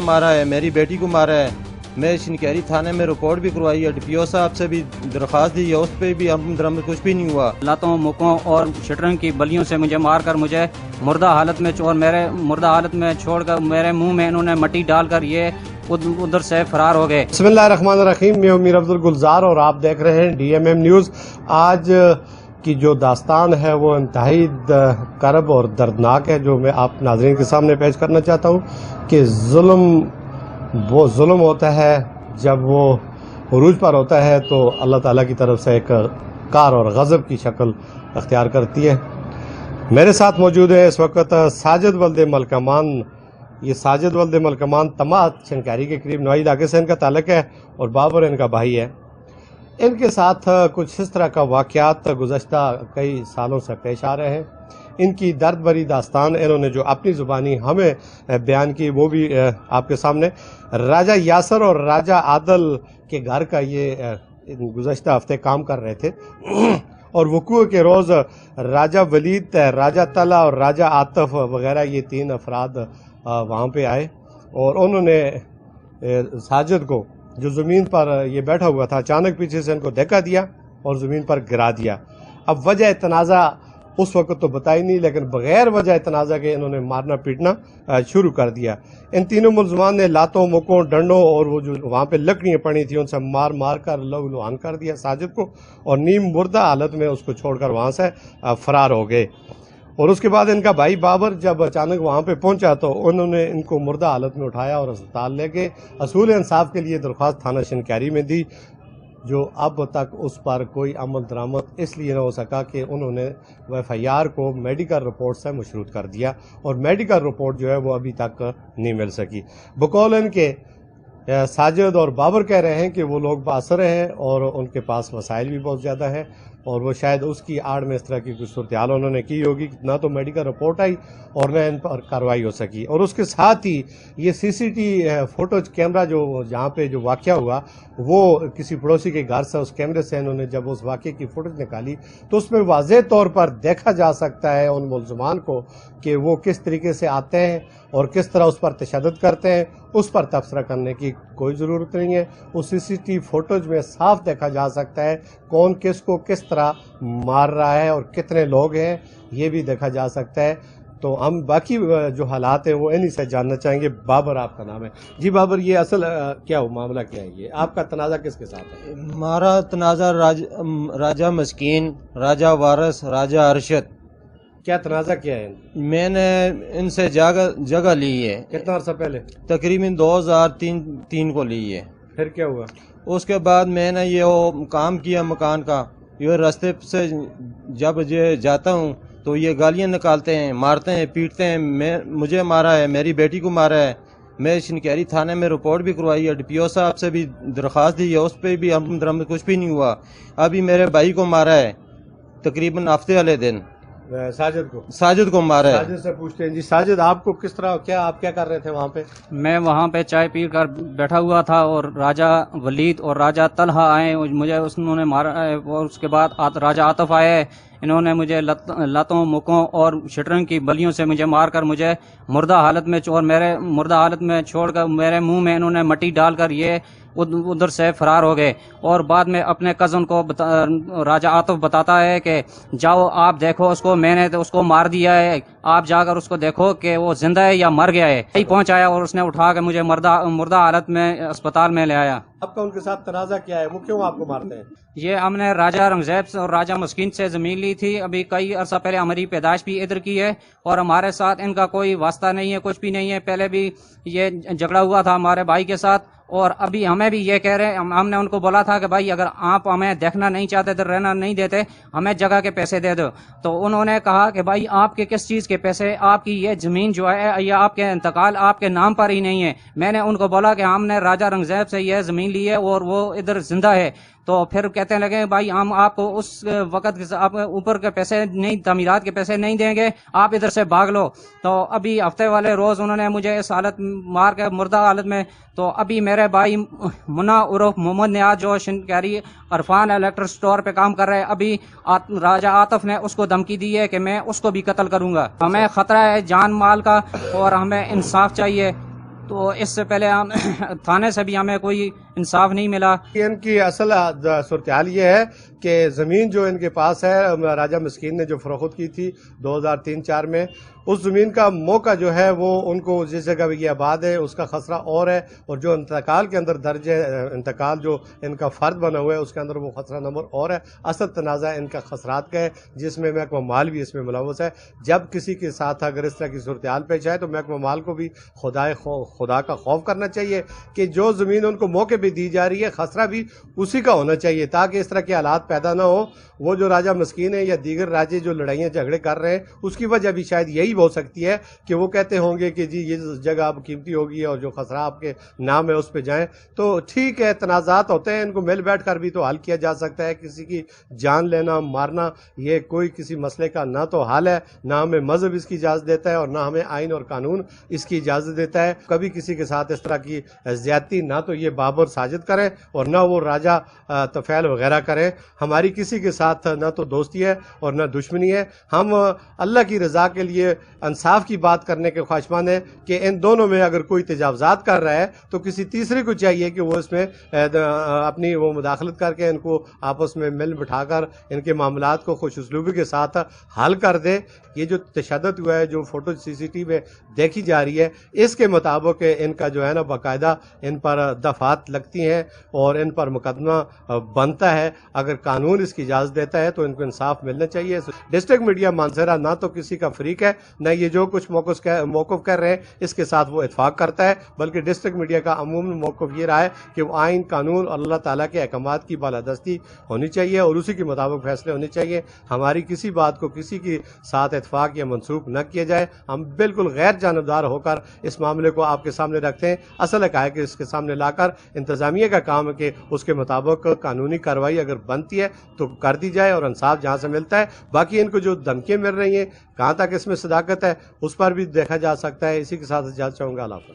मारा है, मेरी बेटी को मारा है। मैं शनकैरी थाने में रिपोर्ट भी करवाई है, DPO साहब से भी दरख्वास्त दी है, उस पर भी हम कुछ भी नहीं हुआ। लातों मुक्कों और शटरंग की बलियों से मुझे मारकर मुझे मुर्दा हालत में छोड़कर मेरे मुंह में इन्होंने मट्टी डालकर ये उधर से फरार हो गए। बिस्मिल्लाहिर्रहमानिर्रहीम, मैं मीर अब्दुल गुलजार और आप देख रहे हैं DMM न्यूज़। आज की जो दास्तान है वो इंतहाई करब और दर्दनाक है, जो मैं आप नाज़रीन के सामने पेश करना चाहता हूँ कि वो जुल्म होता है जब वो उरूज पर होता है तो अल्लाह ताला की तरफ से एक कार और गज़ब की शक्ल अख्तियार करती है। मेरे साथ मौजूद है इस वक्त साजिद वल्द मलकमान। ये साजिद वल्द मलकमान तमात शनकैरी के करीब नवाई इलाके से इनका ताल्लुक है और बाबर इनका भाई है। इनके साथ कुछ इस तरह का वाक़यात गुज़श्ता कई सालों से पेश आ रहे हैं। इनकी दर्द भरी दास्तान इन्होंने जो अपनी ज़ुबानी हमें बयान की वो भी आपके सामने। राजा यासर और राजा आदल के घर का ये गुज़श्ता हफ्ते काम कर रहे थे और वक़ूअ के रोज़ राजा वलीद, राजा तला और राजा आतफ वग़ैरह ये 3 अफराद वहाँ पे आए और उन्होंने साजिद को जो ज़मीन पर ये बैठा हुआ था अचानक पीछे से इनको धक्का दिया और ज़मीन पर गिरा दिया। अब वजह तनाज़ा उस वक्त तो बताई नहीं, लेकिन बग़ैर वजह तनाज़ा के इन्होंने मारना पीटना शुरू कर दिया। इन तीनों मुलज़मान ने लातों, मुक्कों, डंडों और वो जो वहाँ पे लकड़ियाँ पड़ी थी उनसे मार मार कर लहू-लुहान कर दिया साजिद को और नीम मुर्दा हालत में उसको छोड़कर वहाँ से फ़रार हो गए। और उसके बाद इनका भाई बाबर जब अचानक वहाँ पे पहुँचा तो उन्होंने इनको मुर्दा हालत में उठाया और अस्पताल ले गए। असूल इंसाफ के लिए दरख्वास्त थाना शनकैरी में दी, जो अब तक उस पर कोई अमल दरामद इसलिए न हो सका कि उन्होंने FIR को मेडिकल रिपोर्ट से मशरूत कर दिया और मेडिकल रिपोर्ट जो है वो अभी तक नहीं मिल सकी। बकौल इनके साजिद और बाबर कह रहे हैं कि वो लोग बासर हैं और उनके पास वसाइल भी बहुत ज़्यादा हैं और वो शायद उसकी आड़ में इस तरह की कुछ सूरत हाल उन्होंने की होगी, ना तो मेडिकल रिपोर्ट आई और न इन पर कार्रवाई हो सकी। और उसके साथ ही ये CCTV फोटोज कैमरा जो जहाँ पे जो वाक़या हुआ वो किसी पड़ोसी के घर से उस कैमरे से इन्होंने जब उस वाक़े की फ़ोटोज निकाली तो उसमें वाज़ेह तौर पर देखा जा सकता है उन मुल्ज़मान को कि वो किस तरीके से आते हैं और किस तरह उस पर तशद्दुद करते हैं। उस पर तबसरा करने की कोई ज़रूरत नहीं है। उस CCTV फोटोज में साफ देखा जा सकता है कौन किसको किस तरह मार रहा है और कितने लोग हैं, ये भी देखा जा सकता है। तो हम बाकी जो हालात हैं वो इन्हीं से जानना चाहेंगे। बाबर आपका नाम है जी। बाबर, ये असल क्या हो मामला क्या है, ये आपका तनाज़ा किसके साथ है? हमारा तनाज़ा राजा मस्कीन, राजा वारस, राजा अरशद। क्या तनाज़ा क्या है? मैंने इनसे जगह ली है। कितना अर्सा पहले? तकरीबन 2003 को ली है। फिर क्या हुआ? उसके बाद मैंने ये वो काम किया मकान का। ये रास्ते से जब ये जाता हूँ तो ये गालियाँ निकालते हैं, मारते हैं, पीटते हैं। मुझे मारा है, मेरी बेटी को मारा है। मैं शनकैरी थाने में रिपोर्ट भी करवाई है, DPO साहब से भी दरख्वास्त दी है, उस पर भी हम कुछ भी नहीं हुआ। अभी मेरे भाई को मारा है तकरीबन हफ्ते वाले दिन। साजिद को मारा है। साजिद से पूछते हैं जी। साजिद, आपको किस तरह आप क्या कर रहे थे वहाँ पे? मैं वहाँ पे चाय पी कर बैठा हुआ था और राजा वलीद और राजा तलहा आए, मुझे उन्होंने मारा है। और उसके बाद राजा आतफ आए, इन्होंने मुझे लातों, मुक्कों और शटरंग की बलियों से मुझे मारकर मुझे मुर्दा हालत में छोड़कर मेरे मुंह में इन्होंने मट्टी डालकर ये उधर से फरार हो गए। और बाद में अपने कज़न को राजा आतफ बताता है कि जाओ आप देखो उसको, मैंने तो उसको मार दिया है, आप जाकर उसको देखो कि वो जिंदा है या मर गया है। यही पहुंचाया और उसने उठा के मुझे मुर्दा हालत में अस्पताल में ले आया। आपका उनके साथ तनाज़ा क्या है, वो क्यों आपको मारते हैं? ये हमने राजा रंगज़ैब से और राजा मस्कीन से ज़मीन ली थी। अभी कई अरसा पहले हमारी पैदाइश भी इधर की है और हमारे साथ इनका कोई वास्ता नहीं है, कुछ भी नहीं है। पहले भी ये झगड़ा हुआ था हमारे भाई के साथ और अभी हमें भी ये कह रहे हैं। हमने उनको बोला था कि भाई अगर आप हमें देखना नहीं चाहते तो रहना नहीं देते, हमें जगह के पैसे दे दो। तो उन्होंने कहा कि भाई आपके किस चीज़ के पैसे, आपकी ये ज़मीन जो है या आपके इंतकाल आपके नाम पर ही नहीं है। मैंने उनको बोला कि हमने राजा रंगज़ैब से यह ज़मीन ली है और वो इधर जिंदा है। तो फिर कहते लगे भाई हम आपको उस वक़्त आप ऊपर के पैसे नहीं, तमीरात के पैसे नहीं देंगे, आप इधर से भाग लो। तो अभी हफ्ते वाले रोज़ उन्होंने मुझे इस हालत मार के मुर्दा हालत में। तो अभी मेरे भाई मुन्ना उर्फ मोहम्मद नियाज जो शनकैरी अरफान इलेक्ट्रिक स्टोर पे काम कर रहे हैं, अभी राजा आतफ ने उसको धमकी दी है कि मैं उसको भी कत्ल करूंगा। हमें खतरा है जान माल का और हमें इंसाफ चाहिए। تو اس سے پہلے ہم تھانے سے بھی ہمیں کوئی انصاف نہیں ملا. ان کی اصل صورتحال یہ ہے کہ زمین جو ان کے پاس ہے راجہ مسکین نے جو فروخت کی تھی 2003-04 میں، اس زمین کا موقع جو ہے وہ ان کو جس جگہ بھی یہ آباد ہے اس کا خسرہ اور ہے، اور جو انتقال کے اندر درج ہے، انتقال جو ان کا فرد بنا ہوا ہے اس کے اندر وہ خسرہ نمبر اور ہے. اصل تنازع ان کا خسرات کا ہے جس میں محکمہ مال بھی اس میں ملوث ہے. جب کسی کے ساتھ اگر اس طرح کی صورتحال پیش آئے تو محکمہ مال کو بھی خدا کا خوف کرنا چاہیے کہ جو زمین ان کو موقع پہ دی جا رہی ہے خسرہ بھی اسی کا ہونا چاہیے، تاکہ اس طرح کے حالات پیدا نہ ہو. وہ جو راجہ مسکین ہے یا دیگر راجے جو لڑائیاں جھگڑے کر رہے ہیں اس کی وجہ بھی شاید یہی ہو سکتی ہے کہ وہ کہتے ہوں گے کہ جی یہ جگہ اب قیمتی ہوگی اور جو خسرہ آپ کے نام ہے اس پہ جائیں. تو ٹھیک ہے، تنازعات ہوتے ہیں، ان کو مل بیٹھ کر بھی تو حل کیا جا سکتا ہے. کسی کی جان لینا مارنا یہ کوئی کسی مسئلے کا نہ تو حل ہے، نہ ہمیں مذہب اس کی اجازت دیتا ہے اور نہ ہمیں آئین اور قانون اس کی اجازت دیتا ہے. کبھی کسی کے ساتھ اس طرح کی زیادتی نہ تو یہ بابر ساجد کریں اور نہ وہ راجہ طفیل وغیرہ کریں. ہماری کسی کے ساتھ نہ تو دوستی ہے اور نہ دشمنی ہے. ہم اللہ کی رضا کے لیے انصاف کی بات کرنے کے خواہشمند ہیں کہ ان دونوں میں اگر کوئی تجاوزات کر رہا ہے تو کسی تیسرے کو چاہیے کہ وہ اس میں اپنی وہ مداخلت کر کے ان کو آپس میں مل بٹھا کر ان کے معاملات کو خوش اسلوبی کے ساتھ حل کر دے. یہ جو تشدد ہوا ہے، جو فوٹو CCTV میں دیکھی جا رہی ہے، اس کے مطابق ان کا جو ہے نا باقاعدہ ان پر دفعات لگتی ہیں اور ان پر مقدمہ بنتا ہے. اگر قانون اس کی اجازت دیتا ہے تو ان کو انصاف ملنا چاہیے. ڈسٹرکٹ میڈیا مانسہرہ نہ تو کسی کا فریق ہے، نہ یہ جو کچھ موقف کر رہے ہیں اس کے ساتھ وہ اتفاق کرتا ہے، بلکہ ڈسٹرکٹ میڈیا کا عموماً موقف یہ رہا ہے کہ وہ آئین قانون اور اللہ تعالیٰ کے احکامات کی بالادستی ہونی چاہیے اور اسی کے مطابق فیصلے ہونے چاہیے. ہماری کسی بات کو کسی کے ساتھ اتفاق یا منسوخ نہ کیا جائے. ہم بالکل غیر جانبدار ہو کر اس معاملے کو آپ کے سامنے رکھتے ہیں. اصل حقائق اس کے سامنے لا کر انتظامیہ کا کام ہے کہ اس کے مطابق قانونی کارروائی اگر بنتی ہے تو کر دی جائے اور انصاف جہاں سے ملتا ہے. باقی ان کو جو دھمکیاں مل رہی ہیں کہاں تک اس میں صداقت ہے اس پر بھی دیکھا جا سکتا ہے. اسی کے ساتھ اجازت چاہوں گا. اللہ حافظ.